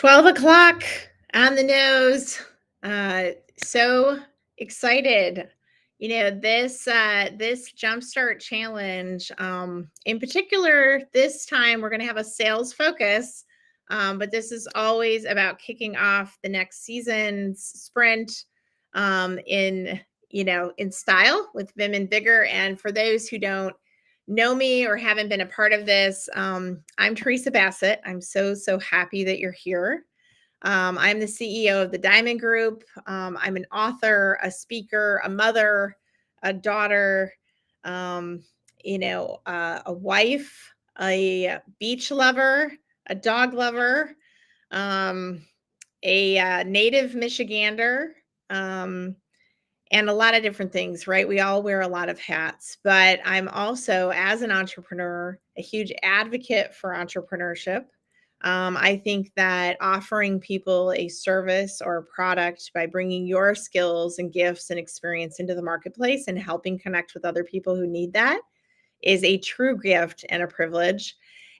12 o'clock on the nose. So excited. This Jumpstart challenge, in particular, this time we're going to have a sales focus, but this is always about kicking off the next season's sprint in style with vim and vigor. And for those who don't know me or haven't been a part of this, I'm Teresa Bassett. I'm so happy that you're here. I'm the CEO of the Diamond Group. I'm an author, a speaker, a mother, a daughter, a wife, a beach lover, a dog lover, a native Michigander, and a lot of different things, right? We all wear a lot of hats, but I'm also, as an entrepreneur, a huge advocate for entrepreneurship. I think that offering people a service or a product by bringing your skills and gifts and experience into the marketplace and helping connect with other people who need that is a true gift and a privilege.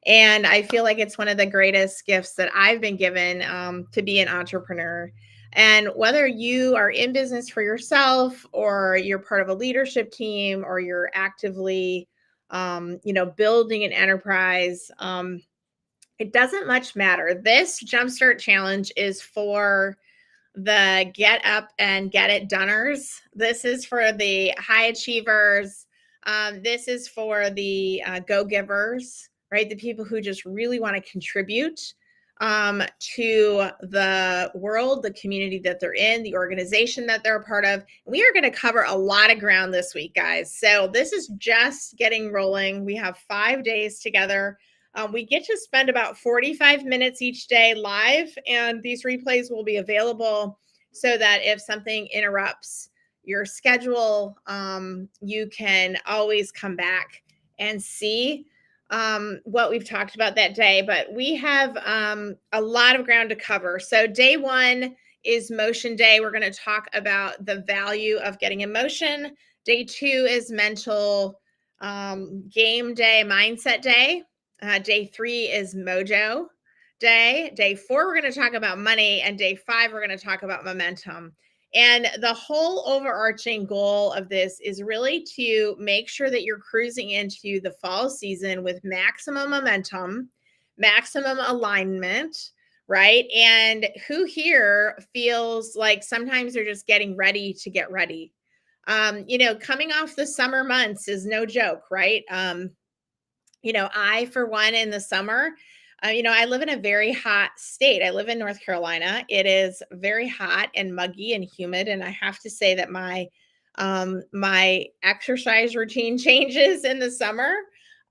And I feel like it's one of the greatest gifts that I've been given to be an entrepreneur. And whether you are in business for yourself or you're part of a leadership team or you're actively, building an enterprise, it doesn't much matter. This Jumpstart Challenge is for the get up and get it doneers. This is for the high achievers. This is for the go givers, right? The people who just really want to contribute to the world, the community that they're in, the organization that they're a part of. We are going to cover a lot of ground this week, guys. So this is just getting rolling. We have 5 days together. We get to spend about 45 minutes each day live, and these replays will be available so that if something interrupts your schedule, you can always come back and see what we've talked about that day. But we have a lot of ground to cover. So day 1 is motion day. We're going to talk about the value of getting in motion. Day 2 is mental game day, mindset day. Day 3 is mojo day. Day 4, we're going to talk about money. And day 5, we're going to talk about momentum. And the whole overarching goal of this is really to make sure that you're cruising into the fall season with maximum momentum, maximum alignment, right? And who here feels like sometimes they're just getting ready to get ready? Coming off the summer months is no joke, right? I, for one, in the summer, I live in a very hot state. I live in North Carolina. It is very hot and muggy and humid. And I have to say that my exercise routine changes in the summer.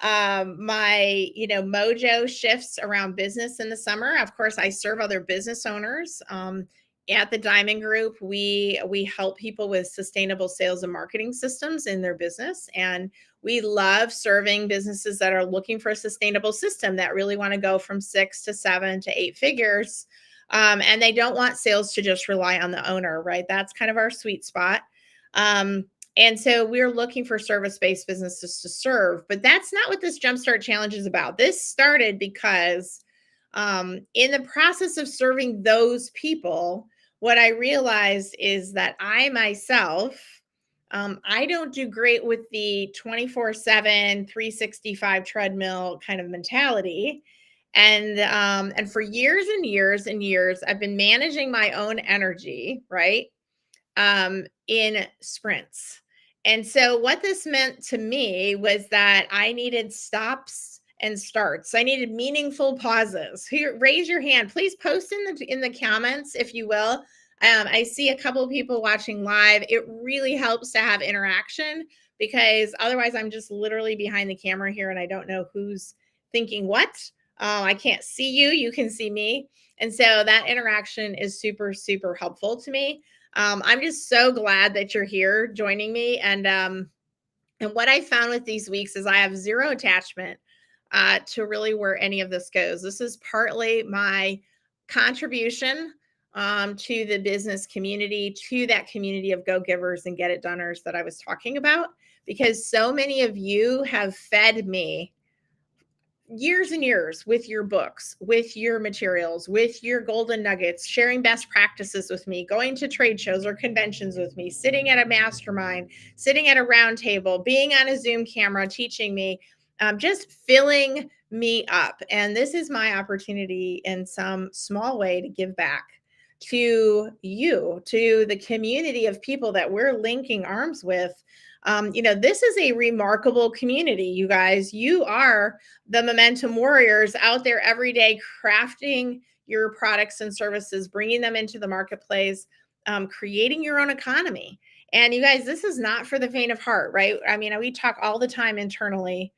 My mojo shifts around business in the summer. Of course, I serve other business owners. At the Diamond Group, we help people with sustainable sales and marketing systems in their business. And we love serving businesses that are looking for a sustainable system, that really want to go from 6 to 7 to 8 figures. And they don't want sales to just rely on the owner, right? That's kind of our sweet spot. And so we're looking for service-based businesses to serve. But that's not what this Jumpstart Challenge is about. This started because in the process of serving those people, what I realized is that I myself, I don't do great with the 24/7, 365 treadmill kind of mentality. And for years and years and years, I've been managing my own energy, right? In sprints. And so what this meant to me was that I needed stops and starts. I needed meaningful pauses. Here, raise your hand. Please post in the comments, if you will. I see a couple of people watching live. It really helps to have interaction, because otherwise I'm just literally behind the camera here and I don't know who's thinking what. I can't see you. You can see me. And so that interaction is super, super helpful to me. I'm just so glad that you're here joining me. And what I found with these weeks is I have zero attachment to really where any of this goes. This is partly my contribution to the business community, to that community of go-givers and get-it-doners that I was talking about, because so many of you have fed me years and years with your books, with your materials, with your golden nuggets, sharing best practices with me, going to trade shows or conventions with me, sitting at a mastermind, sitting at a round table, being on a Zoom camera, teaching me, just filling me up. And this is my opportunity in some small way to give back to you, to the community of people that we're linking arms with. This is a remarkable community, you guys. You are the momentum warriors out there every day, crafting your products and services, bringing them into the marketplace, creating your own economy. And you guys, this is not for the faint of heart, right? I mean, we talk all the time internally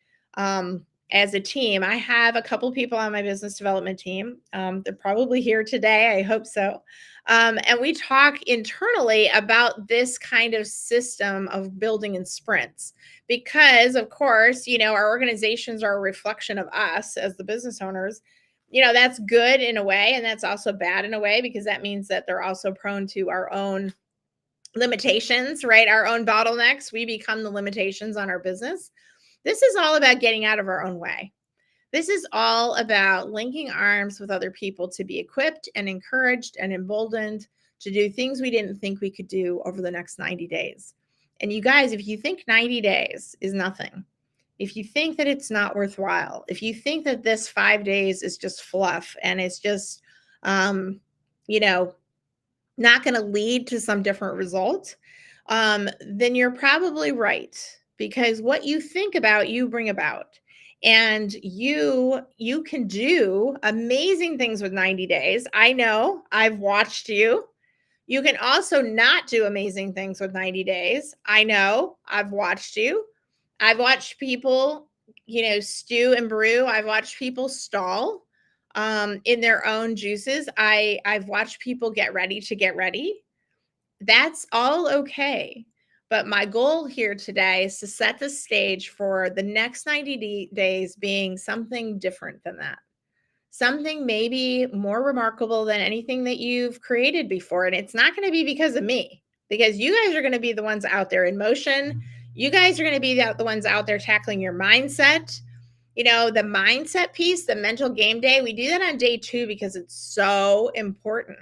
as a team. I have a couple people on my business development team. They're probably here today. I hope so. And we talk internally about this kind of system of building in sprints, because, of course, our organizations are a reflection of us as the business owners. That's good in a way, and that's also bad in a way, because that means that they're also prone to our own limitations, right? Our own bottlenecks. We become the limitations on our business. This is all about getting out of our own way. This is all about linking arms with other people to be equipped and encouraged and emboldened to do things we didn't think we could do over the next 90 days. And you guys, if you think 90 days is nothing, if you think that it's not worthwhile, if you think that this 5 days is just fluff and it's just, um, you know, not going to lead to some different result, then you're probably right, because what you think about, you bring about. And you can do amazing things with 90 days. I know, I've watched you. You can also not do amazing things with 90 days. I know, I've watched you. I've watched people, stew and brew. I've watched people stall in their own juices. I've watched people get ready to get ready. That's all okay. But my goal here today is to set the stage for the next 90 days being something different than that. Something maybe more remarkable than anything that you've created before. And it's not going to be because of me, because you guys are going to be the ones out there in motion. You guys are going to be the ones out there tackling your mindset. The mindset piece, the mental game day, we do that on day 2 because it's so important.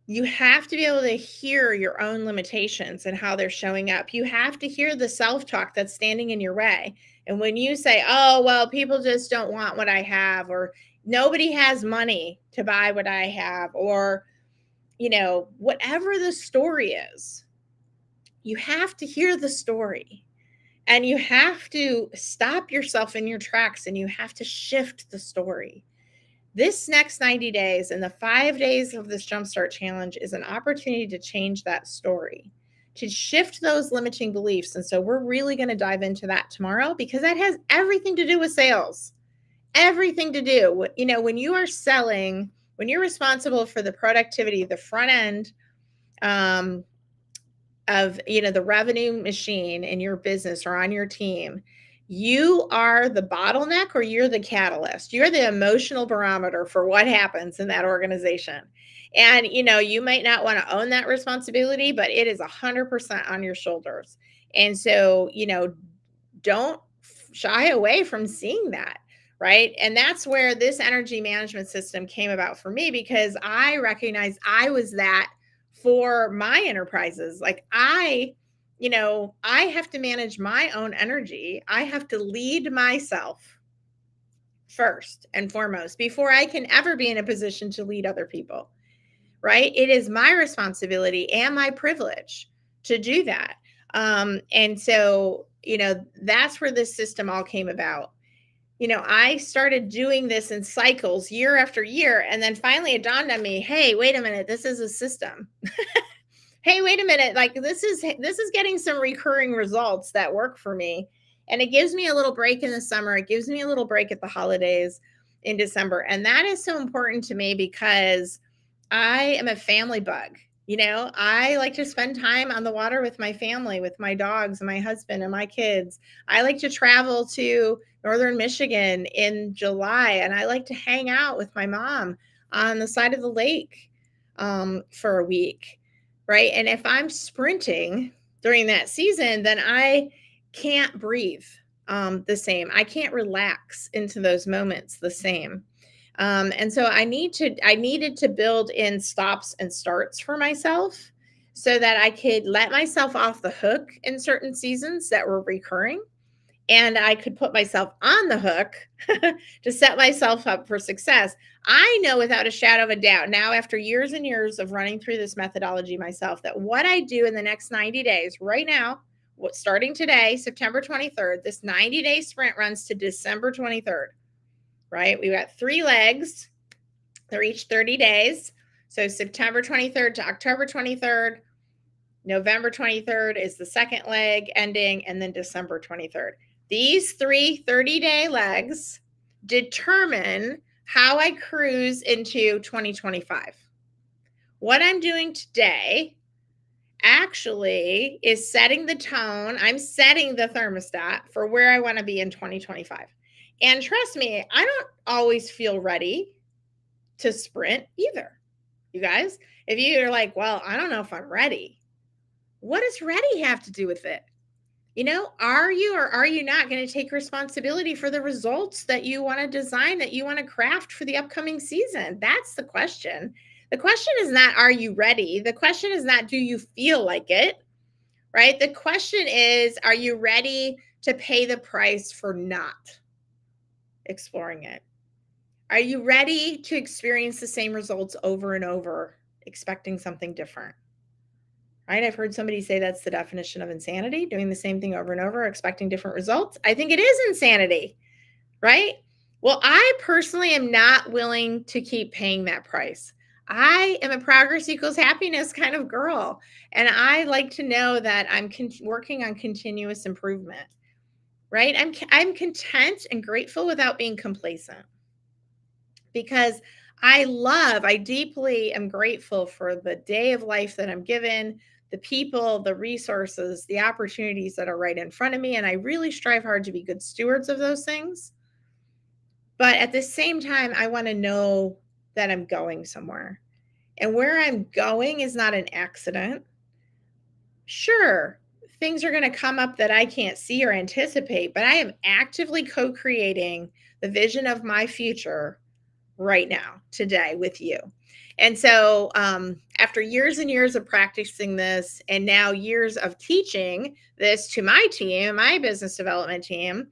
You have to be able to hear your own limitations and how they're showing up. You have to hear the self-talk that's standing in your way. And when you say, oh, well, people just don't want what I have, or nobody has money to buy what I have, or, whatever the story is, you have to hear the story. And you have to stop yourself in your tracks, and you have to shift the story. This next 90 days and the 5 days of this JumpStart challenge is an opportunity to change that story, to shift those limiting beliefs. And so we're really going to dive into that tomorrow, because that has everything to do with sales. Everything to do. When you are selling, when you're responsible for the productivity, the front end of the revenue machine in your business or on your team, you are the bottleneck or you're the catalyst. You're the emotional barometer for what happens in that organization. And you might not want to own that responsibility, but it is 100% on your shoulders. And so don't shy away from seeing that, right? And that's where this energy management system came about for me, because I recognized I was that for my enterprises. Like I have to manage my own energy. I have to lead myself first and foremost before I can ever be in a position to lead other people, right? It is my responsibility and my privilege to do that. And so, that's where this system all came about. I started doing this in cycles year after year. And then finally it dawned on me, hey, wait a minute, this is a system. Hey, wait a minute, like this is getting some recurring results that work for me. And it gives me a little break in the summer. It gives me a little break at the holidays in December. And that is so important to me, because I am a family bug. I like to spend time on the water with my family, with my dogs and my husband and my kids. I like to travel to northern Michigan in July, and I like to hang out with my mom on the side of the lake for a week, right? And if I'm sprinting during that season, then I can't breathe the same. I can't relax into those moments the same. And so I needed to build in stops and starts for myself so that I could let myself off the hook in certain seasons that were recurring. And I could put myself on the hook to set myself up for success. I know without a shadow of a doubt now, after years and years of running through this methodology myself, that what I do in the next 90 days right now, starting today, September 23rd, this 90-day sprint runs to December 23rd. Right? We've got 3 legs. They're each 30 days. So September 23rd to October 23rd, November 23rd is the second leg ending, and then December 23rd. These 3 30-day legs determine how I cruise into 2025. What I'm doing today actually is setting the tone. I'm setting the thermostat for where I want to be in 2025. And trust me, I don't always feel ready to sprint either. You guys, if you're like, well, I don't know if I'm ready. What does ready have to do with it? Are you or are you not going to take responsibility for the results that you want to design, that you want to craft for the upcoming season? That's the question. The question is not, are you ready? The question is not, do you feel like it? Right? The question is, are you ready to pay the price for not exploring it? Are you ready to experience the same results over and over, expecting something different? Right? I've heard somebody say that's the definition of insanity, doing the same thing over and over, expecting different results. I think it is insanity, right? Well, I personally am not willing to keep paying that price. I am a progress equals happiness kind of girl. And I like to know that I'm working on continuous improvement, right? I'm content and grateful without being complacent, because I deeply am grateful for the day of life that I'm given, the people, the resources, the opportunities that are right in front of me. And I really strive hard to be good stewards of those things. But at the same time, I want to know that I'm going somewhere. And where I'm going is not an accident. Sure, things are going to come up that I can't see or anticipate, but I am actively co creating the vision of my future right now, today with you. And so, after years and years of practicing this, and now years of teaching this to my team, my business development team,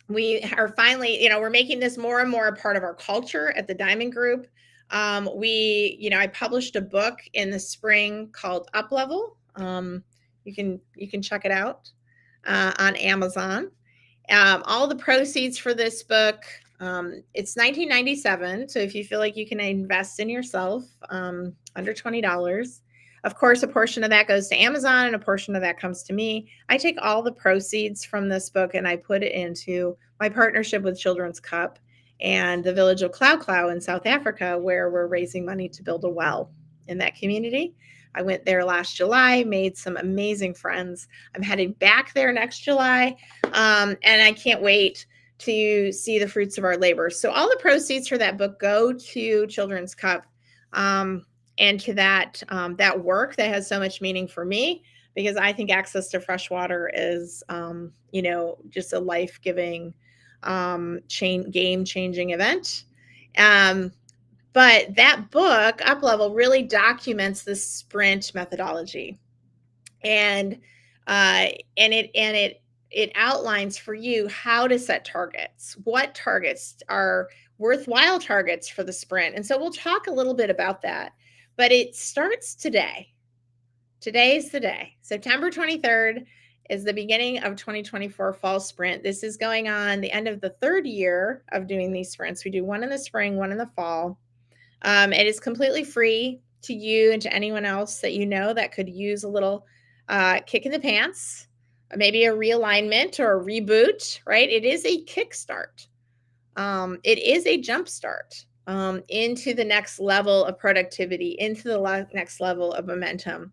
we are finally, we're making this more and more a part of our culture at the Diamond Group. I published a book in the spring called Up Level. You can check it out on Amazon. All the proceeds for this book, it's $19.97. So if you feel like you can invest in yourself, under $20, of course, a portion of that goes to Amazon and a portion of that comes to me. I take all the proceeds from this book and I put it into my partnership with Children's Cup and the village of Clow in South Africa, where we're raising money to build a well in that community. I went there last July, made some amazing friends. I'm heading back there next July, and I can't wait to see the fruits of our labor. So all the proceeds for that book go to Children's Cup, and to that work that has so much meaning for me, because I think access to fresh water is, just a life-giving, game-changing event. But that book, Up Level, really documents the sprint methodology, and it outlines for you how to set targets, what targets are worthwhile targets for the sprint. And so we'll talk a little bit about that, but it starts today. Today's the day. September 23rd is the beginning of 2024 fall sprint. This is going on the end of the third year of doing these sprints. We do one in the spring, one in the fall. It is completely free to you and to anyone else that you know that could use a little kick in the pants, maybe a realignment or a reboot, right? It is a kickstart. It is a jumpstart into the next level of productivity, into the next level of momentum.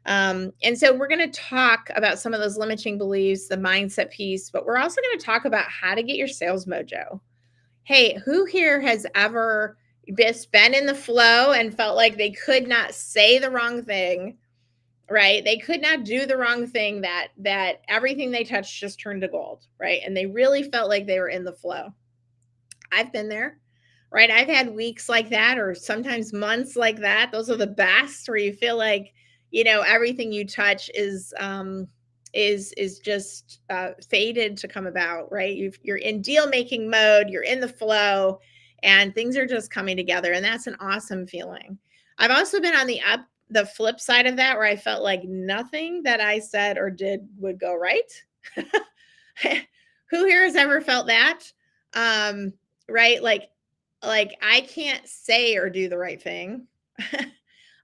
And so we're going to talk about some of those limiting beliefs, the mindset piece, but we're also going to talk about how to get your sales mojo. Hey, who here has ever just been in the flow and felt like they could not say the wrong thing, right? They could not do the wrong thing, that everything they touched just turned to gold, right? And they really felt like they were in the flow. I've been there, right? I've had weeks like that, or sometimes months like that. Those are the best, where you feel like, everything you touch is just fated to come about, right? You're in deal making mode, you're in the flow, and things are just coming together, and that's an awesome feeling. I've also been on the flip side of that, where I felt like nothing that I said or did would go right. Who here has ever felt that? Right? Like I can't say or do the right thing.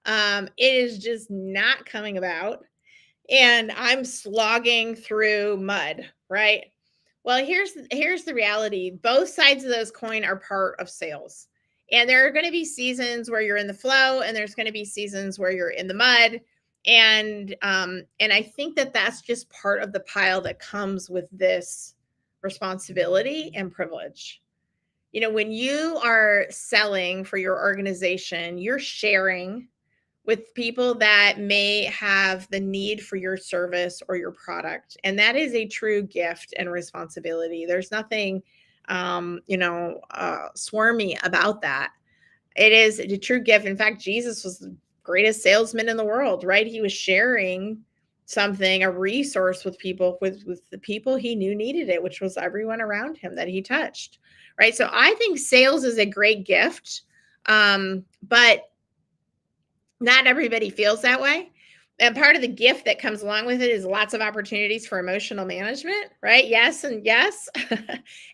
It is just not coming about, and I'm slogging through mud, right? Well, here's the reality. Both sides of those coin are part of sales. And there are going to be seasons where you're in the flow, and there's going to be seasons where you're in the mud. And I think that that's just part of the pile that comes with this responsibility and privilege. When you are selling for your organization, you're sharing with people that may have the need for your service or your product. And that is a true gift and responsibility. There's nothing, swarmy about that. It is a true gift. In fact, Jesus was the greatest salesman in the world, right? He was sharing something, a resource with people, with the people he knew needed it, which was everyone around him that he touched, right? So I think sales is a great gift, but not everybody feels that way. And part of the gift that comes along with it is lots of opportunities for emotional management, right? Yes and yes.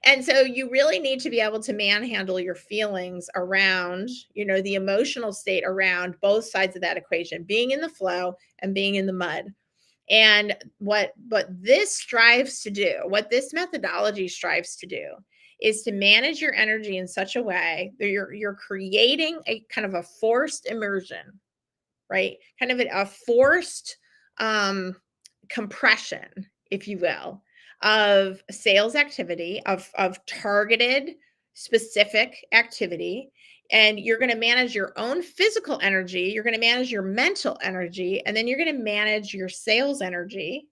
And so you really need to be able to manhandle your feelings around, the emotional state around both sides of that equation, being in the flow and being in the mud. And what this strives to do, what this methodology strives to do, is to manage your energy in such a way that you're creating a kind of a forced immersion, right? Kind of a forced compression, if you will, of sales activity, of targeted, specific activity. And you're going to manage your own physical energy. You're going to manage your mental energy. And then you're going to manage your sales energy,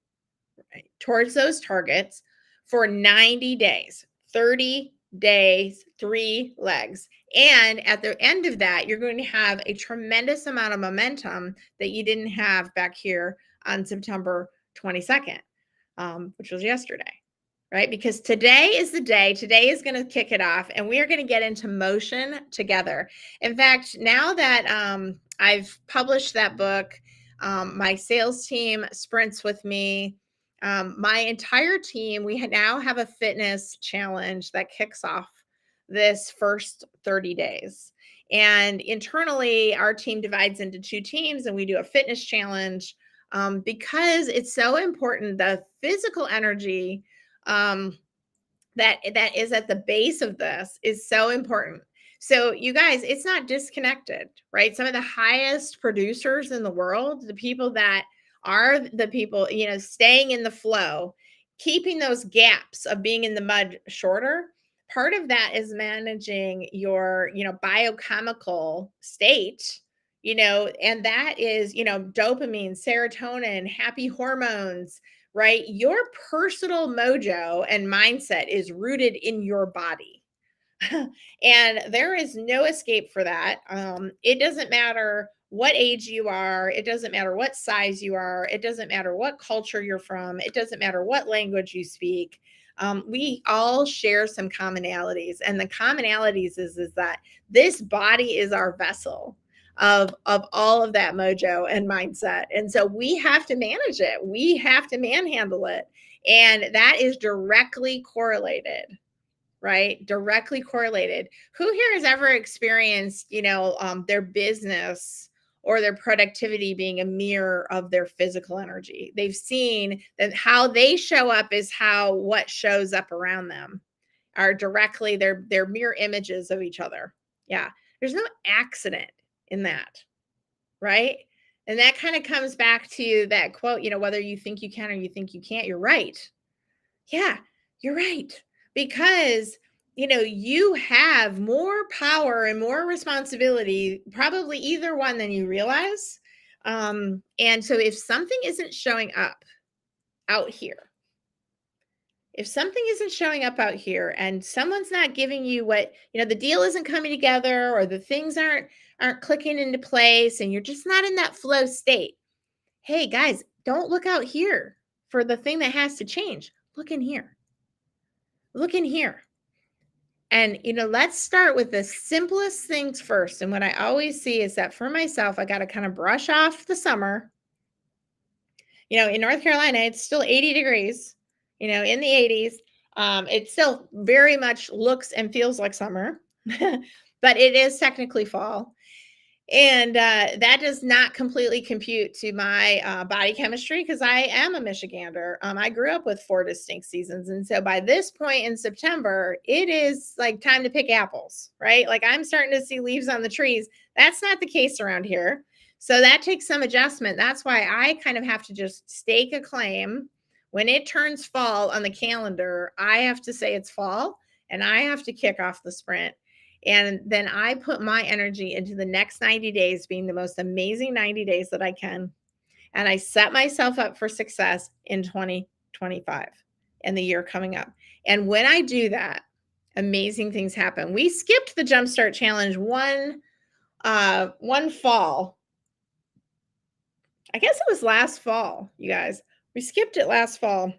right, towards those targets for 90 days, 30 days, 3 legs. And at the end of that, you're going to have a tremendous amount of momentum that you didn't have back here on September 22nd, which was yesterday, right? Because today is the day. Today is going to kick it off, and we are going to get into motion together. In fact, now that I've published that book, my sales team sprints with me. My entire team, we now have a fitness challenge that kicks off this first 30 days. And internally, our team divides into 2 teams, and we do a fitness challenge because it's so important. The physical energy that is at the base of this is so important. So you guys, it's not disconnected, right? Some of the highest producers in the world, the people that are the people, staying in the flow, keeping those gaps of being in the mud shorter. Part of that is managing your, biochemical state, and that is, dopamine, serotonin, happy hormones, right? Your personal mojo and mindset is rooted in your body. And there is no escape for that. It doesn't matter what age you are. It doesn't matter what size you are. It doesn't matter what culture you're from. It doesn't matter what language you speak. We all share some commonalities. And the commonalities is that this body is our vessel of all of that mojo and mindset. And so we have to manage it. We have to manhandle it. And that is directly correlated, right? Directly correlated. Who here has ever experienced, their business or their productivity being a mirror of their physical energy? They've seen that how they show up is how what shows up around them are directly, they're mirror images of each other. Yeah. There's no accident in that, right? And that kind of comes back to that quote, whether you think you can or you think you can't, you're right. Yeah, you're right. Because, you have more power and more responsibility, probably either one, than you realize. And so if something isn't showing up out here, if something isn't showing up out here and someone's not giving you what, the deal isn't coming together, or the things aren't clicking into place, and you're just not in that flow state. Hey guys, don't look out here for the thing that has to change. Look in here. Look in here. And, let's start with the simplest things first. And what I always see is that for myself, I got to kind of brush off the summer. In North Carolina, it's still 80 degrees, in the 80s. It still very much looks and feels like summer, but it is technically fall. And that does not completely compute to my body chemistry, because I am a Michigander. I grew up with 4 distinct seasons. And so by this point in September, it is like time to pick apples, right? Like I'm starting to see leaves on the trees. That's not the case around here. So that takes some adjustment. That's why I kind of have to just stake a claim. When it turns fall on the calendar, I have to say it's fall, and I have to kick off the sprint. And then I put my energy into the next 90 days being the most amazing 90 days that I can. And I set myself up for success in 2025 and the year coming up. And when I do that, amazing things happen. We skipped the JumpStart challenge one fall. I guess it was last fall, you guys. We skipped it last fall.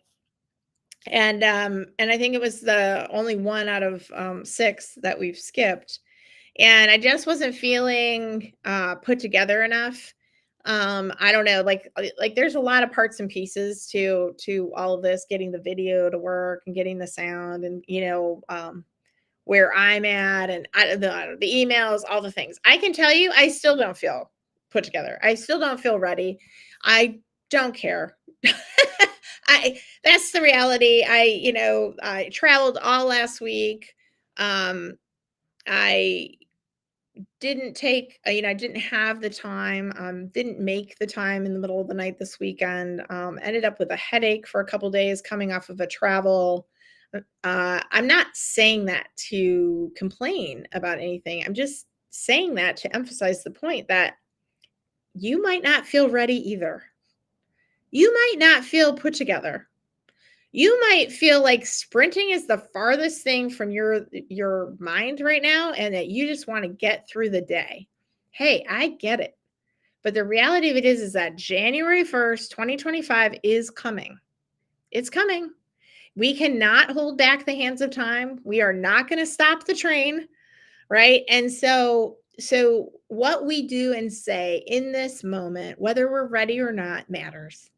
And I think it was the only one out of 6 that we've skipped. And I just wasn't feeling put together enough. I don't know, like there's a lot of parts and pieces to all of this, getting the video to work and getting the sound and where I'm at and the emails, all the things. I can tell you, I still don't feel put together. I still don't feel ready. I don't care. That's the reality. I traveled all last week. I didn't take, I didn't have the time, didn't make the time in the middle of the night this weekend. Ended up with a headache for a couple days coming off of a travel. I'm not saying that to complain about anything. I'm just saying that to emphasize the point that you might not feel ready either. You might not feel put together. You might feel like sprinting is the farthest thing from your mind right now and that you just want to get through the day. Hey, I get it. But the reality of it is that January 1st, 2025 is coming. It's coming. We cannot hold back the hands of time. We are not going to stop the train, right? And so what we do and say in this moment, whether we're ready or not, matters.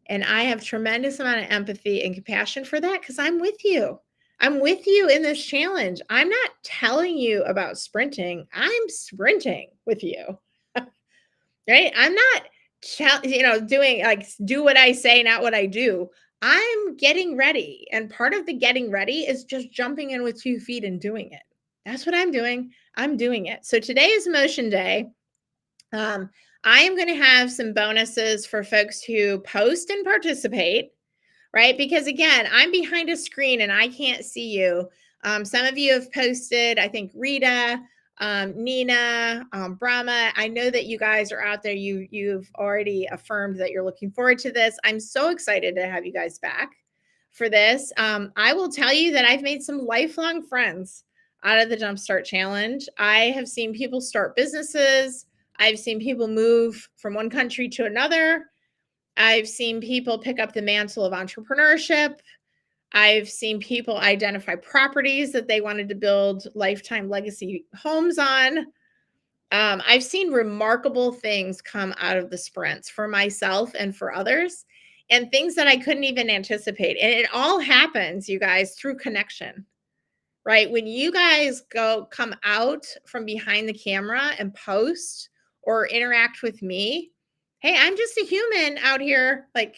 And I have tremendous amount of empathy and compassion for that because I'm with you. I'm with you in this challenge. I'm not telling you about sprinting. I'm sprinting with you. Right? I'm not doing like do what I say, not what I do. I'm getting ready. And part of the getting ready is just jumping in with 2 feet and doing it. That's what I'm doing. I'm doing it. So today is motion day. I am going to have some bonuses for folks who post and participate, right? Because again, I'm behind a screen and I can't see you. Some of you have posted, I think Rita, Nina, Brahma. I know that you guys are out there. You've already affirmed that you're looking forward to this. I'm so excited to have you guys back for this. I will tell you that I've made some lifelong friends out of the JumpStart Challenge. I have seen people start businesses. I've seen people move from one country to another. I've seen people pick up the mantle of entrepreneurship. I've seen people identify properties that they wanted to build lifetime legacy homes on. I've seen remarkable things come out of the sprints for myself and for others, and things that I couldn't even anticipate. And it all happens, you guys, through connection, right? When you guys come out from behind the camera and post or interact with me, hey, I'm just a human out here, like,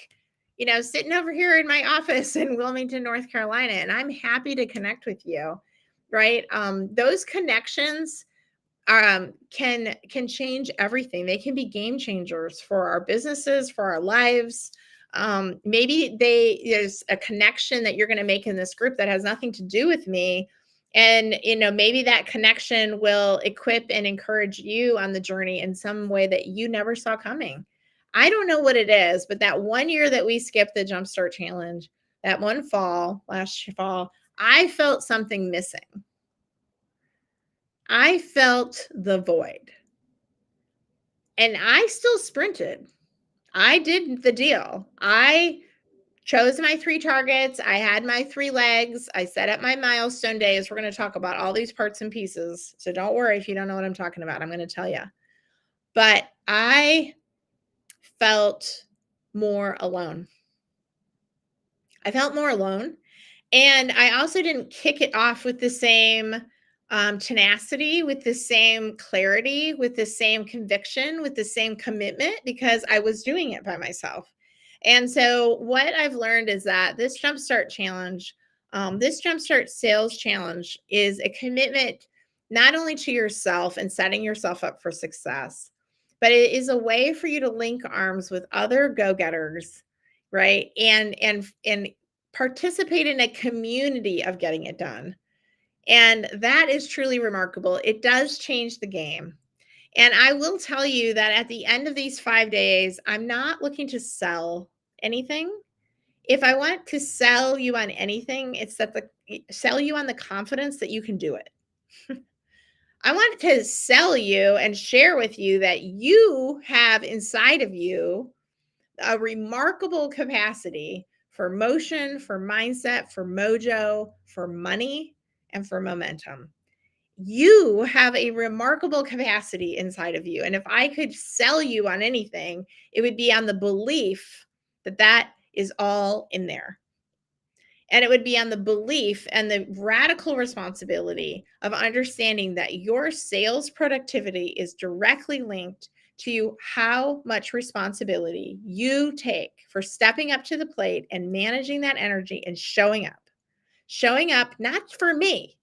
sitting over here in my office in Wilmington, North Carolina, and I'm happy to connect with you, right? Those connections can change everything. They can be game changers for our businesses, for our lives. Maybe there's a connection that you're going to make in this group that has nothing to do with me. And, maybe that connection will equip and encourage you on the journey in some way that you never saw coming. I don't know what it is, but that one year that we skipped the JumpStart Challenge, that one last fall, I felt something missing. I felt the void. And I still sprinted. I did the deal. I chose my 3 targets. I had my 3 legs. I set up my milestone days. We're going to talk about all these parts and pieces. So don't worry if you don't know what I'm talking about. I'm going to tell you. But I felt more alone. I felt more alone. And I also didn't kick it off with the same tenacity, with the same clarity, with the same conviction, with the same commitment, because I was doing it by myself. And so what I've learned is that this JumpStart Challenge, this JumpStart Sales Challenge is a commitment not only to yourself and setting yourself up for success, but it is a way for you to link arms with other go-getters, right? And participate in a community of getting it done. And that is truly remarkable. It does change the game. And I will tell you that at the end of these 5 days, I'm not looking to sell anything. If I want to sell you on anything, it's that sell you on the confidence that you can do it. I want to sell you and share with you that you have inside of you a remarkable capacity for motion, for mindset, for mojo, for money, and for momentum. You have a remarkable capacity inside of you. And if I could sell you on anything, it would be on the belief that that is all in there. And it would be on the belief and the radical responsibility of understanding that your sales productivity is directly linked to how much responsibility you take for stepping up to the plate and managing that energy and showing up. Showing up not for me,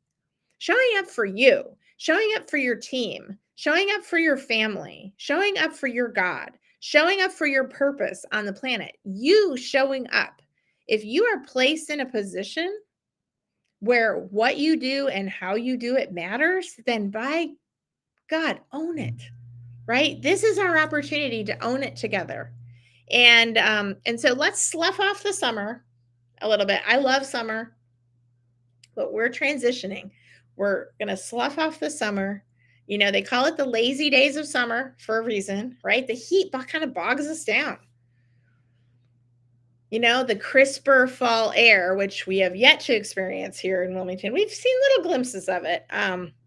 showing up for you, showing up for your team, showing up for your family, showing up for your God, showing up for your purpose on the planet. You showing up. If you are placed in a position where what you do and how you do it matters, then by God, own it. Right? This is our opportunity to own it together. And so let's slough off the summer a little bit. I love summer, but we're transitioning. We're going to slough off the summer. You know, they call it the lazy days of summer for a reason, right? The heat kind of bogs us down. You know, the crisper fall air, which we have yet to experience here in Wilmington, we've seen little glimpses of it,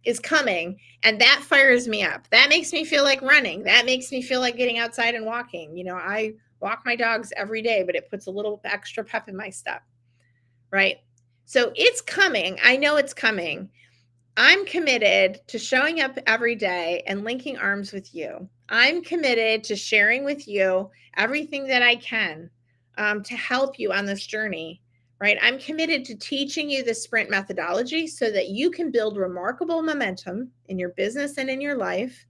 is coming. And that fires me up. That makes me feel like running. That makes me feel like getting outside and walking. You know, I walk my dogs every day, but it puts a little extra pep in my step, right? So it's coming. I know it's coming. I'm committed to showing up every day and linking arms with you. I'm committed to sharing with you everything that I can to help you on this journey, right? I'm committed to teaching you the sprint methodology so that you can build remarkable momentum in your business and in your life.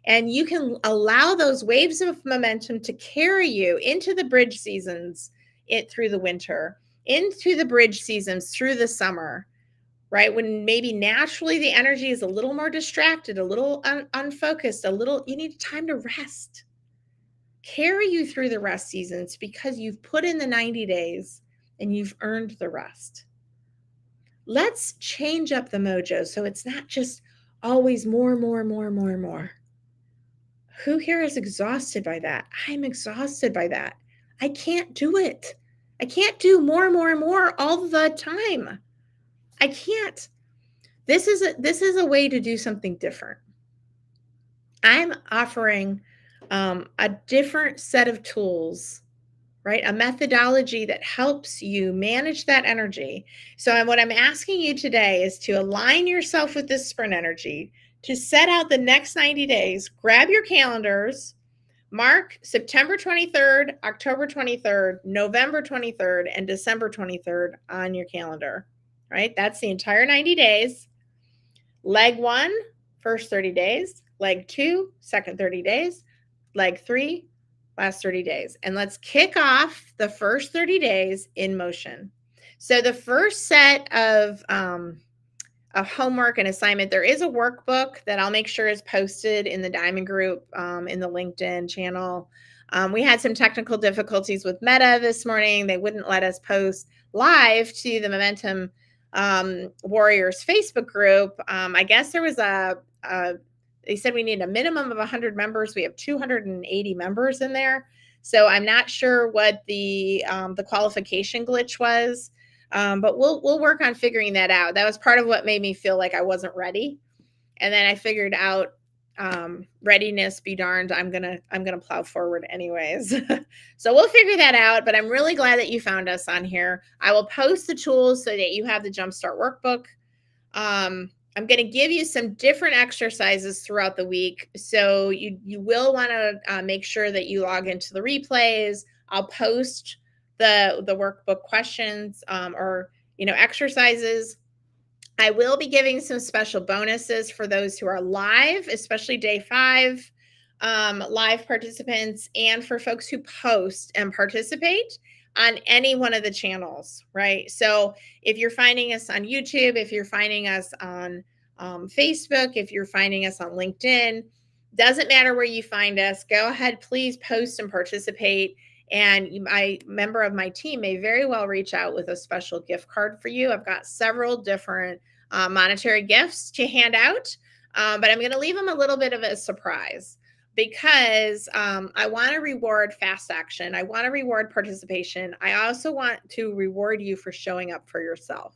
And you can allow those waves of momentum to carry you into the bridge seasons through the winter, into the bridge seasons through the summer, right? When maybe naturally the energy is a little more distracted, a little unfocused, you need time to rest. Carry you through the rest seasons because you've put in the 90 days and you've earned the rest. Let's change up the mojo so it's not just always more. Who here is exhausted by that? I'm exhausted by that. I can't do it. I can't do more all the time. I can't. This is a way to do something different. I'm offering a different set of tools, right? A methodology that helps you manage that energy. So what I'm asking you today is to align yourself with this sprint energy, to set out the next 90 days, grab your calendars, mark September 23rd, October 23rd, November 23rd, and December 23rd on your calendar, right? That's the entire 90 days. Leg 1, first 30 days. Leg 2, second 30 days. Leg 3, last 30 days. And let's kick off the first 30 days in motion. So the first set of homework and assignment, there is a workbook that I'll make sure is posted in the Diamond Group, in the LinkedIn channel. We had some technical difficulties with Meta this morning. They wouldn't let us post live to the Momentum Warriors Facebook group. I guess there was they said we need a minimum of 100 members. We have 280 members in there. So I'm not sure what the qualification glitch was, but we'll work on figuring that out. That was part of what made me feel like I wasn't ready. And then I figured out readiness be darned, I'm gonna plow forward anyways. So we'll figure that out, but I'm really glad that you found us on here. I will post the tools so that you have the JumpStart workbook. I'm going to give you some different exercises throughout the week, so you will want to make sure that you log into the replays. I'll post the workbook questions or exercises. I will be giving some special bonuses for those who are live, especially day 5 live participants, and for folks who post and participate. on any one of the channels, right? So if you're finding us on YouTube, if you're finding us on Facebook, if you're finding us on LinkedIn, doesn't matter where you find us, go ahead, please post and participate. And my member of my team may very well reach out with a special gift card for you. I've got several different monetary gifts to hand out, but I'm going to leave them a little bit of a surprise because I want to reward fast action. I want to reward participation. I also want to reward you for showing up for yourself,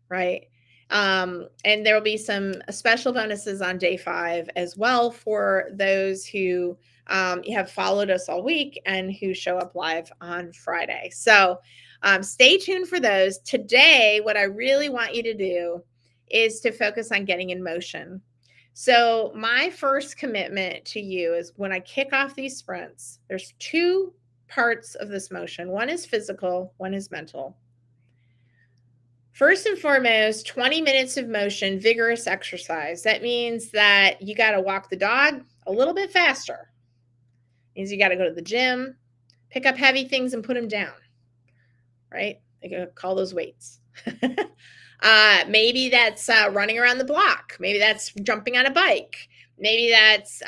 right? And there will be some special bonuses on day 5 as well for those who have followed us all week and who show up live on Friday. So stay tuned for those. Today, what I really want you to do is to focus on getting in motion. So my first commitment to you is when I kick off these sprints, there's 2 parts of this motion. One is physical, one is mental. First and foremost, 20 minutes of motion, vigorous exercise. That means that you got to walk the dog a little bit faster. It means you got to go to the gym, pick up heavy things and put them down, right? They gonna call those weights. Maybe that's running around the block. Maybe that's jumping on a bike. Maybe that's,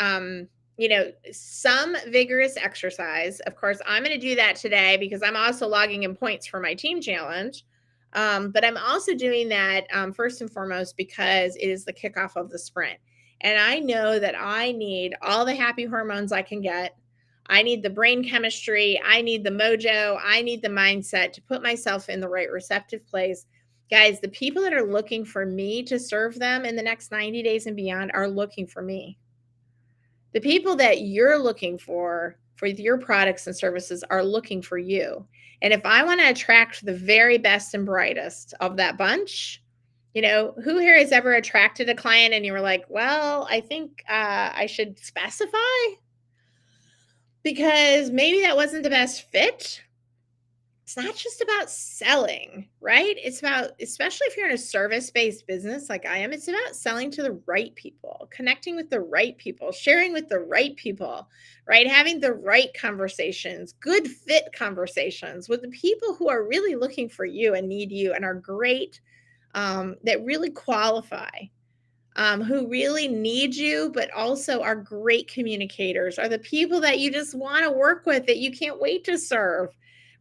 some vigorous exercise. Of course, I'm going to do that today because I'm also logging in points for my team challenge. But I'm also doing that first and foremost because it is the kickoff of the sprint. And I know that I need all the happy hormones I can get. I need the brain chemistry. I need the mojo. I need the mindset to put myself in the right receptive place. Guys, the people that are looking for me to serve them in the next 90 days and beyond are looking for me. The people that you're looking for your products and services are looking for you. And if I want to attract the very best and brightest of that bunch, who here has ever attracted a client and you were like, well, I think I should specify because maybe that wasn't the best fit. It's not just about selling, right? It's about, especially if you're in a service-based business like I am, it's about selling to the right people, connecting with the right people, sharing with the right people, right? Having the right conversations, good fit conversations with the people who are really looking for you and need you and are great, that really qualify, who really need you, but also are great communicators, are the people that you just want to work with, that you can't wait to serve.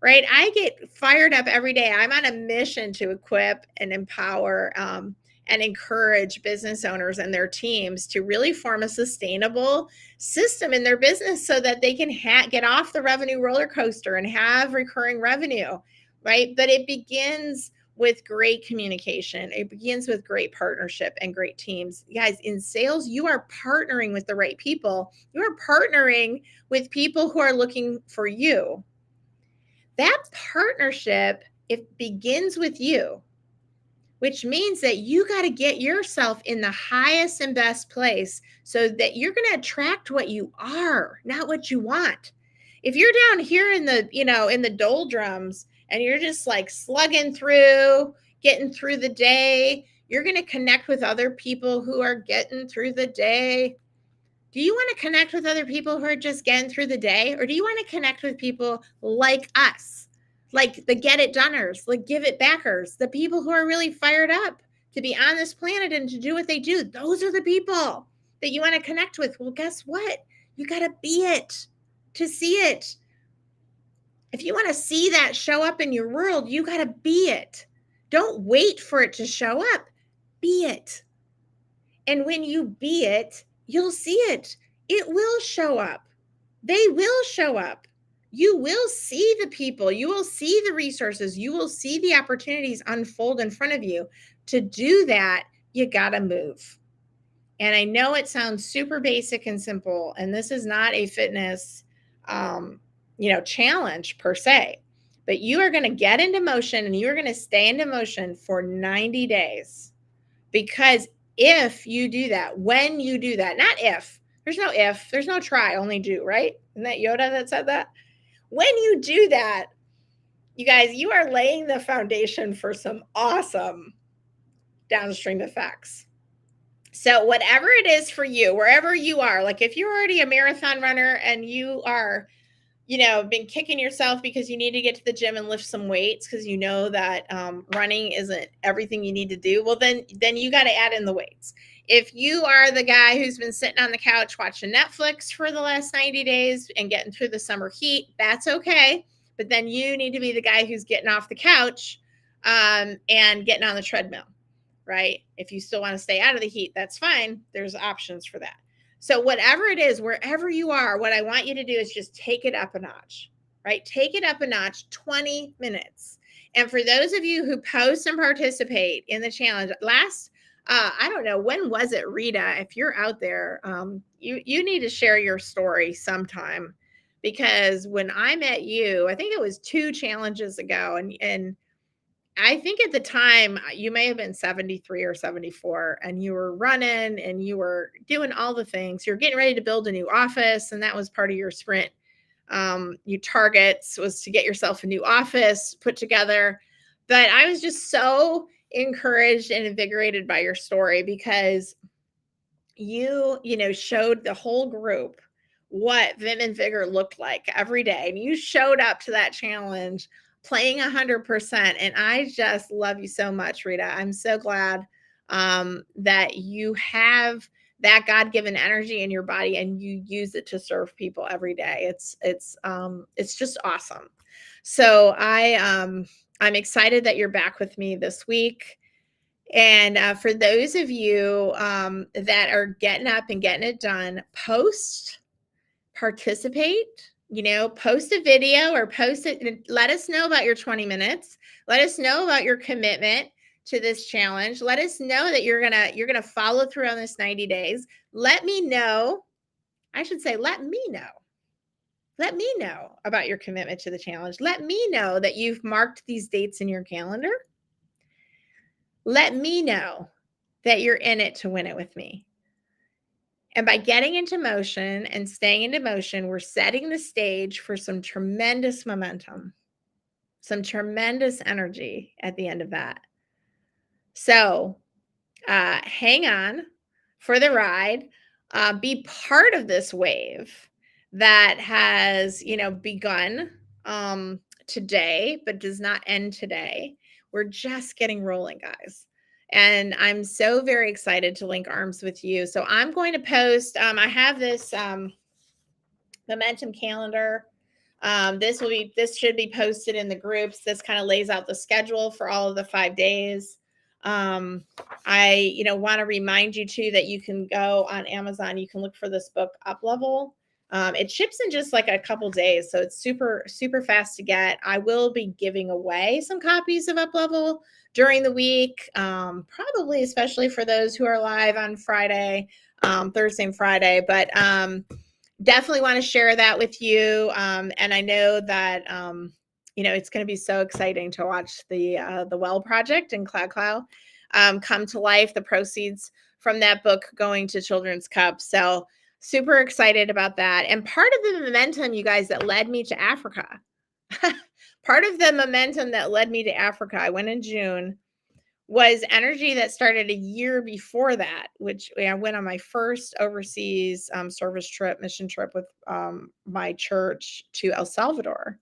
Right. I get fired up every day. I'm on a mission to equip and empower and encourage business owners and their teams to really form a sustainable system in their business so that they can get off the revenue roller coaster and have recurring revenue. Right. But it begins with great communication. It begins with great partnership and great teams. Guys, in sales, you are partnering with the right people. You are partnering with people who are looking for you. That partnership, it begins with you, which means that you got to get yourself in the highest and best place so that you're going to attract what you are, not what you want. If you're down here in the, in the doldrums and you're just like slugging through, getting through the day, you're going to connect with other people who are getting through the day. Do you want to connect with other people who are just getting through the day? Or do you want to connect with people like us, like the get it doners, like give it backers, the people who are really fired up to be on this planet and to do what they do? Those are the people that you want to connect with. Well, guess what? You got to be it to see it. If you want to see that show up in your world, you got to be it. Don't wait for it to show up. Be it. And when you be it, you'll see it. It will show up. They will show up. You will see the people. You will see the resources. You will see the opportunities unfold in front of you. To do that, you got to move. And I know it sounds super basic and simple, and this is not a fitness, challenge per se, but you are going to get into motion and you're going to stay into motion for 90 days. Because if you do that, when you do that, not if, there's no try, only do, right? Isn't that Yoda that said that? When you do that, you guys, you are laying the foundation for some awesome downstream effects. So whatever it is for you, wherever you are, like if you're already a marathon runner and you are, been kicking yourself because you need to get to the gym and lift some weights because you know that running isn't everything you need to do, well, then you got to add in the weights. If you are the guy who's been sitting on the couch watching Netflix for the last 90 days and getting through the summer heat, that's okay. But then you need to be the guy who's getting off the couch and getting on the treadmill, right? If you still want to stay out of the heat, that's fine. There's options for that. So whatever it is, wherever you are, what I want you to do is just take it up a notch, right? Take it up a notch, 20 minutes. And for those of you who post and participate in the challenge, I don't know, when was it, Rita? If you're out there, you need to share your story sometime, because when I met you, I think it was 2 challenges ago, and I think at the time you may have been 73 or 74, and you were running and you were doing all the things. You're getting ready to build a new office, and that was part of your sprint. Your targets was to get yourself a new office put together. But I was just so encouraged and invigorated by your story, because you showed the whole group what Vim and Vigor looked like every day. And you showed up to that challenge playing 100%. And I just love you so much, Rita. I'm so glad that you have that God-given energy in your body and you use it to serve people every day. It's just awesome. So I'm excited that you're back with me this week. And for those of you that are getting up and getting it done, participate, post a video or post it. And let us know about your 20 minutes. Let us know about your commitment to this challenge. Let us know that you're gonna follow through on this 90 days. Let me know. I should say, let me know. Let me know about your commitment to the challenge. Let me know that you've marked these dates in your calendar. Let me know that you're in it to win it with me. And by getting into motion and staying into motion, we're setting the stage for some tremendous momentum, some tremendous energy at the end of that. So hang on for the ride. Be part of this wave that has, begun today, but does not end today. We're just getting rolling, guys. And I'm so very excited to link arms with you. So I'm going to post, I have this momentum calendar. This should be posted in the groups. This kind of lays out the schedule for all of the 5 days. I want to remind you too that you can go on Amazon. You can look for this book, Up Level. It ships in just like a couple days, so it's super, super fast to get. I will be giving away some copies of Up Level during the week, probably especially for those who are live on Friday, Thursday and Friday. But definitely want to share that with you. And I know that it's going to be so exciting to watch the Well Project and Cloud come to life. The proceeds from that book going to Children's Cup. So super excited about that. And part of the momentum, you guys, that led me to Africa, part of the momentum that led me to Africa, I went in June, was energy that started a year before that, which I went on my first overseas mission trip with my church to El Salvador.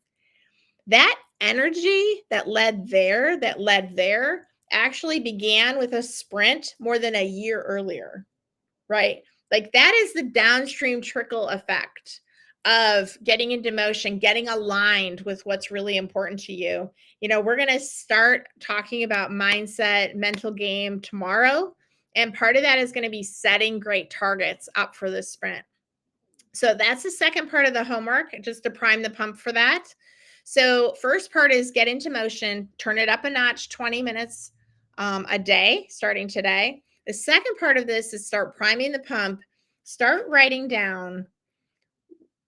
That energy that led there actually began with a sprint more than a year earlier, right? Like that is the downstream trickle effect of getting into motion, getting aligned with what's really important to you. We're going to start talking about mindset, mental game tomorrow. And part of that is going to be setting great targets up for this sprint. So that's the second part of the homework, just to prime the pump for that. So first part is get into motion, turn it up a notch, 20 minutes a day, starting today. The second part of this is start priming the pump, start writing down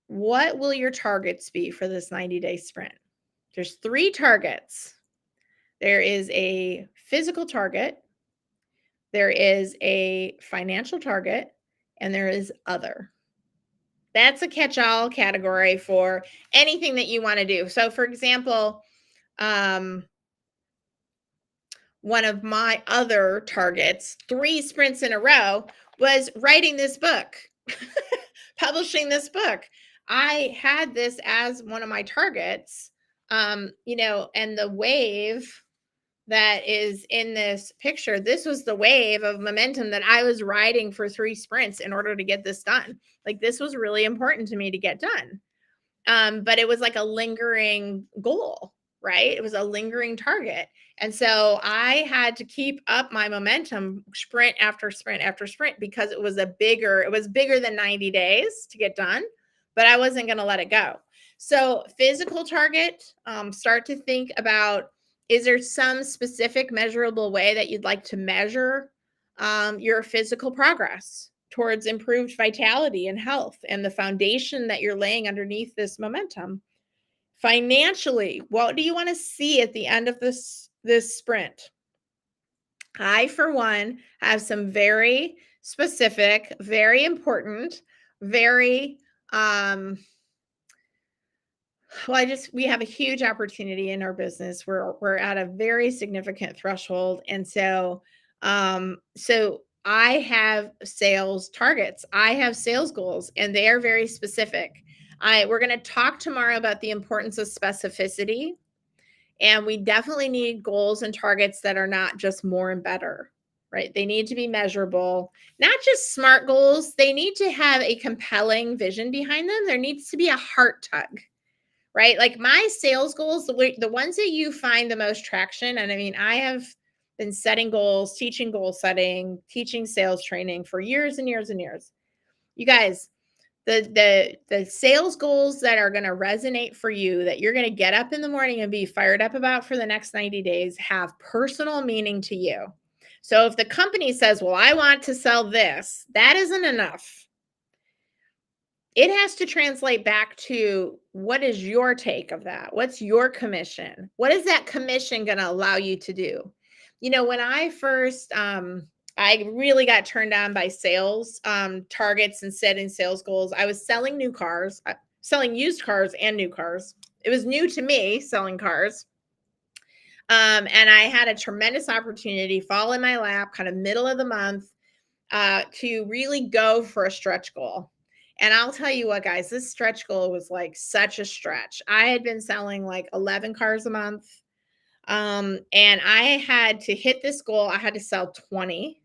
what will your targets be for this 90-day sprint. There's 3 targets. There is a physical target, there is a financial target, and there is other. That's a catch-all category for anything that you want to do. So for example, one of my other targets, 3 sprints in a row, was writing this book, publishing this book. I had this as one of my targets, and the wave that is in this picture, this was the wave of momentum that I was riding for 3 sprints in order to get this done. Like, this was really important to me to get done. But it was like a lingering goal, right? It was a lingering target. And so I had to keep up my momentum sprint after sprint after sprint because it was bigger than 90 days to get done, but I wasn't going to let it go. So physical target, start to think about, is there some specific measurable way that you'd like to measure your physical progress towards improved vitality and health and the foundation that you're laying underneath this momentum? Financially, what do you want to see at the end of this sprint? I, for one, have some very specific, very important, very we have a huge opportunity in our business. We're at a very significant threshold. And so I have sales targets. I have sales goals, and they are very specific. We're going to talk tomorrow about the importance of specificity. And we definitely need goals and targets that are not just more and better, right? They need to be measurable, not just SMART goals. They need to have a compelling vision behind them. There needs to be a heart tug, right? Like my sales goals, the ones that you find the most traction. And I mean, I have been setting goals, teaching goal setting, teaching sales training for years and years and years. You guys, the sales goals that are going to resonate for you, that you're going to get up in the morning and be fired up about for the next 90 days, have personal meaning to you. So if the company says, well, I want to sell this, that isn't enough. It has to translate back to, what is your take of that? What's your commission? What is that commission going to allow you to do? When I first, I really got turned on by sales targets and setting sales goals. I was selling new cars, selling used cars and new cars. It was new to me selling cars. And I had a tremendous opportunity fall in my lap, kind of middle of the month, to really go for a stretch goal. And I'll tell you what, guys, this stretch goal was like such a stretch. I had been selling like 11 cars a month. And I had to hit this goal. I had to sell 20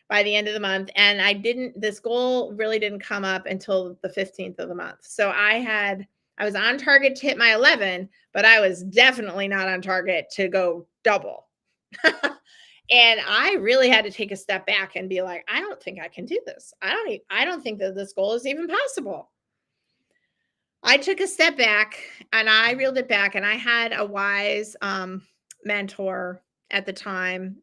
by the end of the month. And this goal really didn't come up until the 15th of the month. So I was on target to hit my 11, but I was definitely not on target to go double. And I really had to take a step back and be like, I don't think I can do this. I don't think that this goal is even possible. I took a step back and I reeled it back, and I had a wise mentor at the time.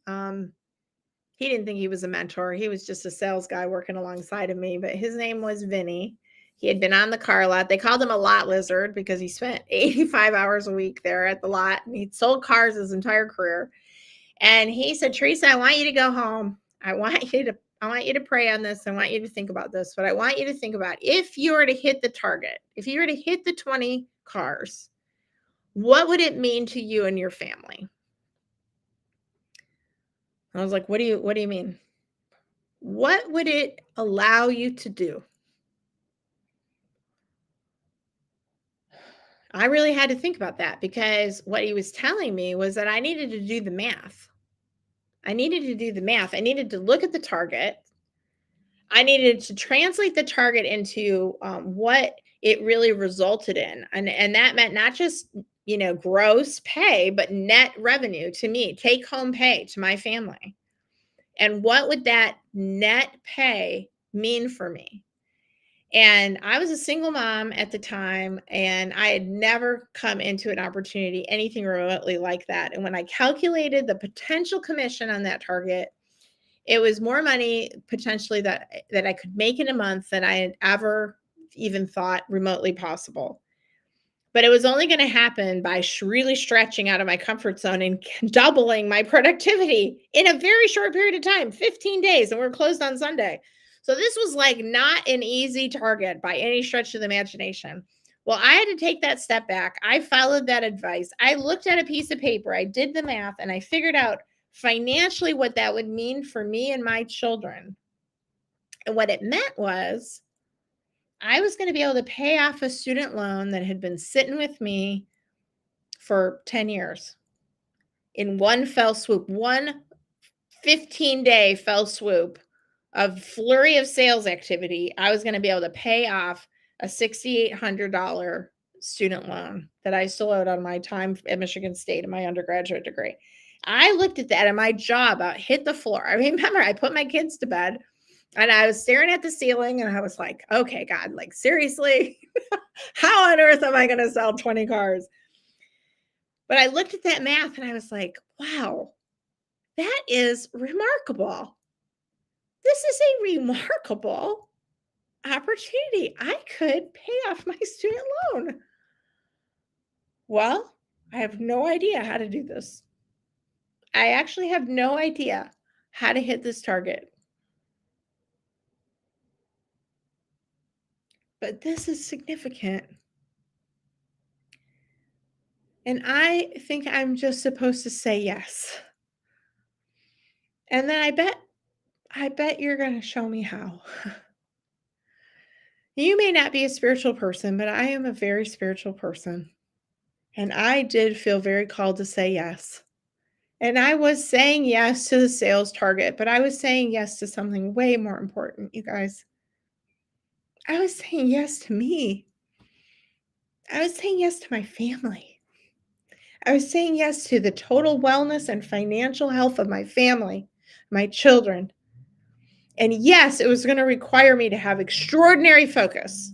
He didn't think he was a mentor. He was just a sales guy working alongside of me, but his name was Vinny. He had been on the car lot. They called him a lot lizard because he spent 85 hours a week there at the lot, and he'd sold cars his entire career. And he said, Teresa, I want you to go home. I want you to pray on this. I want you to think about this. But I want you to think about, if you were to hit the target, if you were to hit the 20 cars, what would it mean to you and your family? I was like, what do you mean? What would it allow you to do? I really had to think about that, because what he was telling me was that I needed to do the math. I needed to do the math. I needed to look at the target. I needed to translate the target into what it really resulted in. And that meant not just, gross pay, but net revenue to me, take home pay to my family. And what would that net pay mean for me? And I was a single mom at the time, and I had never come into an opportunity, anything remotely like that. And when I calculated the potential commission on that target, it was more money potentially that I could make in a month than I had ever even thought remotely possible. But it was only going to happen by really stretching out of my comfort zone and doubling my productivity in a very short period of time, 15 days, and we're closed on Sunday. So this was like not an easy target by any stretch of the imagination. Well, I had to take that step back. I followed that advice. I looked at a piece of paper, I did the math, and I figured out financially what that would mean for me and my children. And what it meant was I was going to be able to pay off a student loan that had been sitting with me for 10 years in one fell swoop, one 15-day fell swoop of flurry of sales activity. I was going to be able to pay off a $6,800 student loan that I still owed on my time at Michigan State in my undergraduate degree. I looked at that and my jaw about hit the floor. I remember I put my kids to bed and I was staring at the ceiling and I was like, okay, God, like seriously, how on earth am I going to sell 20 cars? But I looked at that math and I was like, wow, that is remarkable. This is a remarkable opportunity. I could pay off my student loan. Well, I have no idea how to do this. I actually have no idea how to hit this target. But this is significant. And I think I'm just supposed to say yes. And then I bet you're going to show me how. You may not be a spiritual person, but I am a very spiritual person. And I did feel very called to say yes. And I was saying yes to the sales target, but I was saying yes to something way more important, you guys. I was saying yes to me. I was saying yes to my family. I was saying yes to the total wellness and financial health of my family, my children. And yes, it was going to require me to have extraordinary focus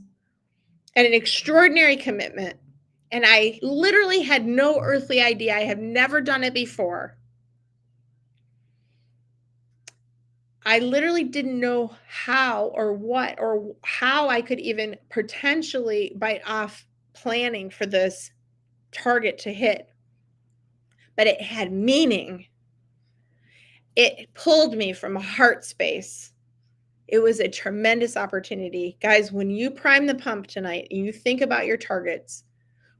and an extraordinary commitment. And I literally had no earthly idea. I have never done it before. I literally didn't know how or what or how I could even potentially bite off planning for this target to hit. But it had meaning. It pulled me from a heart space. It was a tremendous opportunity. Guys, when you prime the pump tonight and you think about your targets,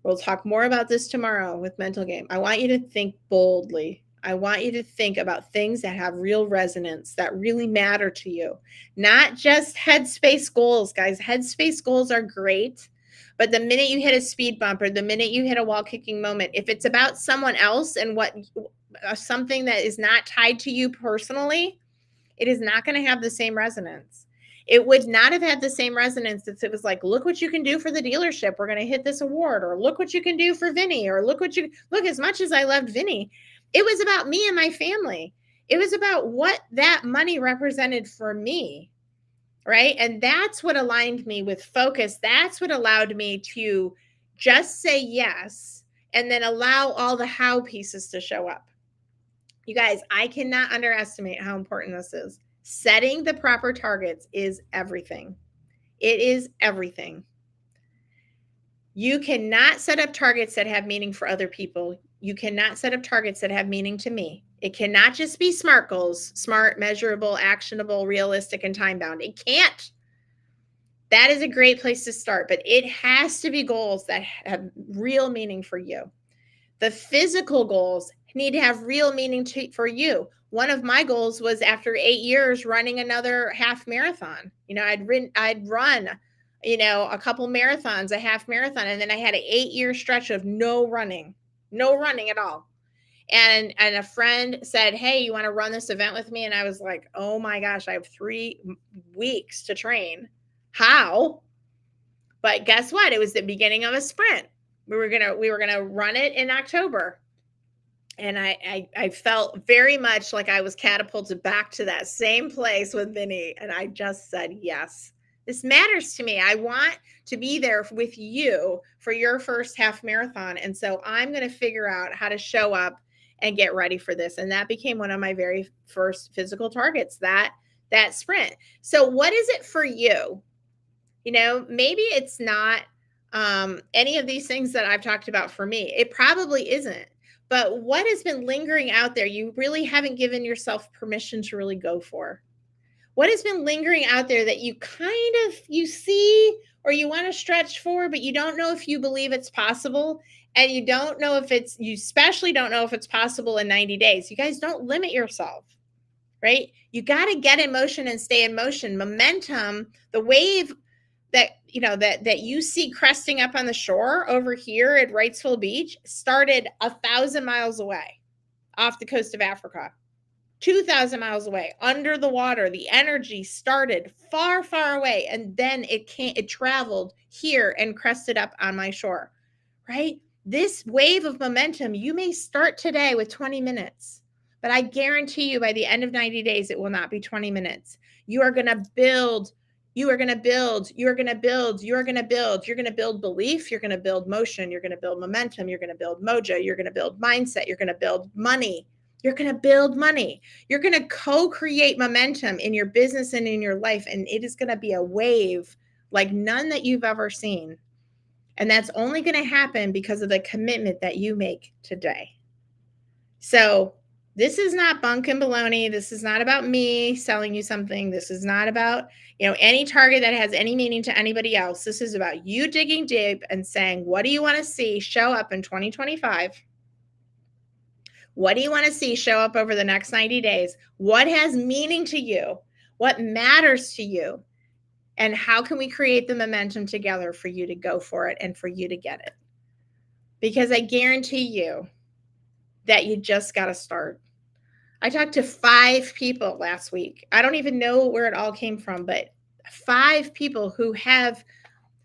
we'll talk more about this tomorrow with Mental Game. I want you to think boldly. I want you to think about things that have real resonance, that really matter to you. Not just headspace goals, guys. Headspace goals are great. But the minute you hit a speed bump or the minute you hit a wall kicking moment, if it's about someone else and what something that is not tied to you personally, it is not going to have the same resonance. It would not have had the same resonance if it was like, look what you can do for the dealership. We're going to hit this award, or look what you can do for Vinny, or look, as much as I loved Vinny, it was about me and my family. It was about what that money represented for me. Right. And that's what aligned me with focus. That's what allowed me to just say yes and then allow all the how pieces to show up. You guys, I cannot underestimate how important this is. Setting the proper targets is everything. It is everything. You cannot set up targets that have meaning for other people. You cannot set up targets that have meaning to me. It cannot just be SMART goals, smart, measurable, actionable, realistic, and time-bound. It can't. That is a great place to start, but it has to be goals that have real meaning for you. The physical goals need to have real meaning for you. One of my goals was, after 8 years, running another half marathon. I'd run, a couple marathons, a half marathon, and then I had an 8-year stretch of no running at all. And a friend said, hey, you want to run this event with me? And I was like, oh my gosh, I have 3 weeks to train. How? But guess what? It was the beginning of a sprint. We were gonna run it in October. And I felt very much like I was catapulted back to that same place with Vinny. And I just said, yes, this matters to me. I want to be there with you for your first half marathon. And so I'm going to figure out how to show up and get ready for this. And that became one of my very first physical targets, that sprint. So what is it for you? Maybe it's not any of these things that I've talked about for me. It probably isn't. But what has been lingering out there you really haven't given yourself permission to really go for? What has been lingering out there that you you see or you want to stretch for, but you don't know if you believe it's possible, and you don't know if you especially don't know if it's possible in 90 days. You guys, don't limit yourself, right? You got to get in motion and stay in motion. Momentum, the wave that you see cresting up on the shore over here at Wrightsville Beach started 1,000 miles away off the coast of Africa. 2,000 miles away under the water. The energy started far, far away, and then it traveled here and crested up on my shore, right? This wave of momentum, you may start today with 20 minutes, but I guarantee you by the end of 90 days, it will not be 20 minutes. You are going to build. You are going to build. You are going to build. You are going to build. You're going to build belief. You're going to build motion. You're going to build momentum. You're going to build mojo. You're going to build mindset. You're going to build money. You're going to build money. You're going to co-create momentum in your business and in your life. And it is going to be a wave like none that you've ever seen. And that's only going to happen because of the commitment that you make today. So this is not bunk and baloney. This is not about me selling you something. This is not about, any target that has any meaning to anybody else. This is about you digging deep and saying, what do you want to see show up in 2025? What do you want to see show up over the next 90 days? What has meaning to you? What matters to you? And how can we create the momentum together for you to go for it and for you to get it? Because I guarantee you that you just got to start. I talked to 5 people last week. I don't even know where it all came from, but 5 people who have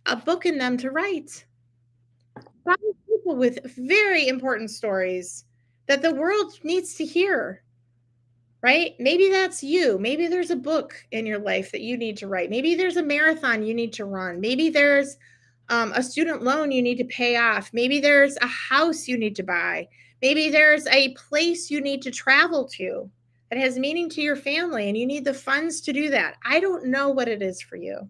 a book in them to write. 5 people with very important stories that the world needs to hear, right? Maybe that's you. Maybe there's a book in your life that you need to write. Maybe there's a marathon you need to run. Maybe there's a student loan you need to pay off. Maybe there's a house you need to buy. Maybe there's a place you need to travel to that has meaning to your family and you need the funds to do that. I don't know what it is for you,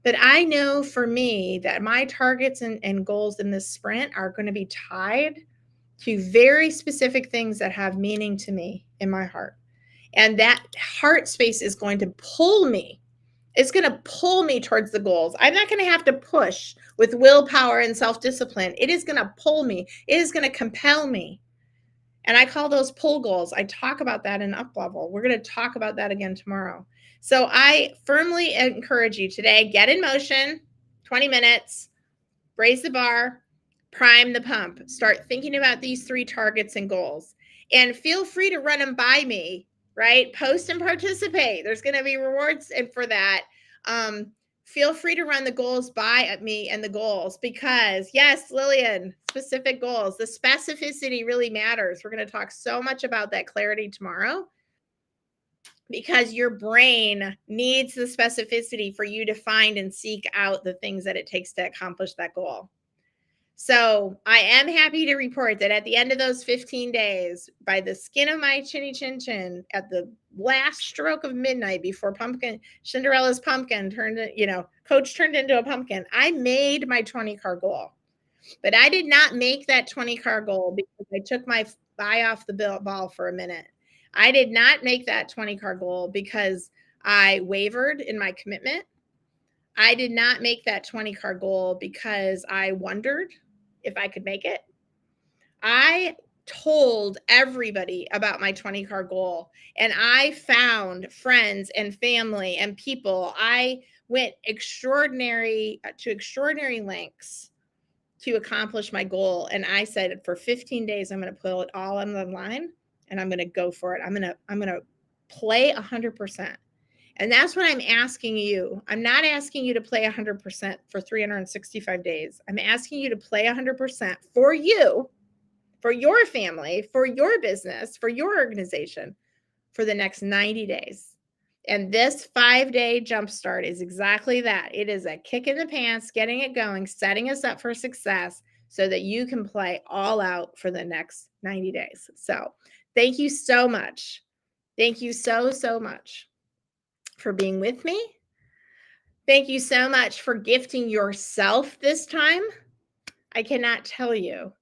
but I know for me that my targets and goals in this sprint are going to be tied to very specific things that have meaning to me in my heart. And that heart space is going to pull me. It's going to pull me towards the goals. I'm not going to have to push with willpower and self-discipline. It is going to pull me. It is going to compel me. And I call those pull goals. I talk about that in Up Level. We're going to talk about that again tomorrow. So I firmly encourage you today, get in motion, 20 minutes, raise the bar, prime the pump. Start thinking about these 3 targets and goals. And feel free to run them by me, right? Post and participate. There's going to be rewards for that. Feel free to run the goals by me and the goals because, yes, Lillian, specific goals. The specificity really matters. We're going to talk so much about that clarity tomorrow because your brain needs the specificity for you to find and seek out the things that it takes to accomplish that goal. So I am happy to report that at the end of those 15 days, by the skin of my chinny chin chin, at the last stroke of midnight before Cinderella's pumpkin Coach turned into a pumpkin, I made my 20-car goal. But I did not make that 20-car goal because I took my eye off the ball for a minute. I did not make that 20-car goal because I wavered in my commitment. I did not make that 20-car goal because I wondered if I could make it. I told everybody about my 20-car goal and I found friends and family and people. I went extraordinary lengths to accomplish my goal. And I said, for 15 days, I'm going to put it all on the line and I'm going to go for it. I'm going to play 100%. And that's what I'm asking you. I'm not asking you to play 100% for 365 days. I'm asking you to play 100% for you, for your family, for your business, for your organization for the next 90 days. And this 5-day jumpstart is exactly that. It is a kick in the pants, getting it going, setting us up for success so that you can play all out for the next 90 days. So thank you so much. Thank you so, so much for being with me. Thank you so much for gifting yourself this time. I cannot tell you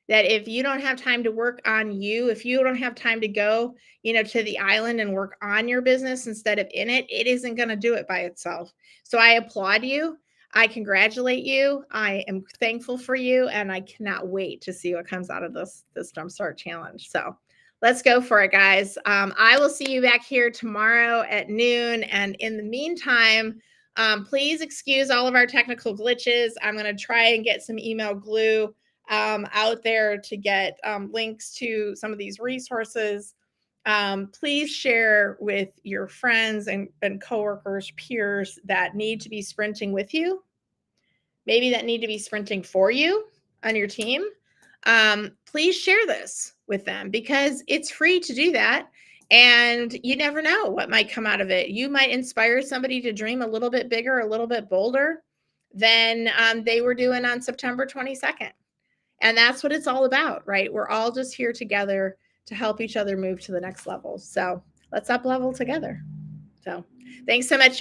that if you don't have time to work on you, if you don't have time to go, to the island and work on your business instead of in it, it isn't going to do it by itself. So I applaud you. I congratulate you. I am thankful for you. And I cannot wait to see what comes out of this Jumpstart challenge. So let's go for it, guys. I will see you back here tomorrow at noon. And in the meantime, Please excuse all of our technical glitches. I'm going to try and get some email glue out there to get links to some of these resources. Please share with your friends and coworkers, peers that need to be sprinting with you, maybe that need to be sprinting for you on your team. Please share this with them because it's free to do that. And you never know what might come out of it. You might inspire somebody to dream a little bit bigger, a little bit bolder than they were doing on September 22nd. And that's what it's all about, right? We're all just here together to help each other move to the next level. So let's up level together. So thanks so much.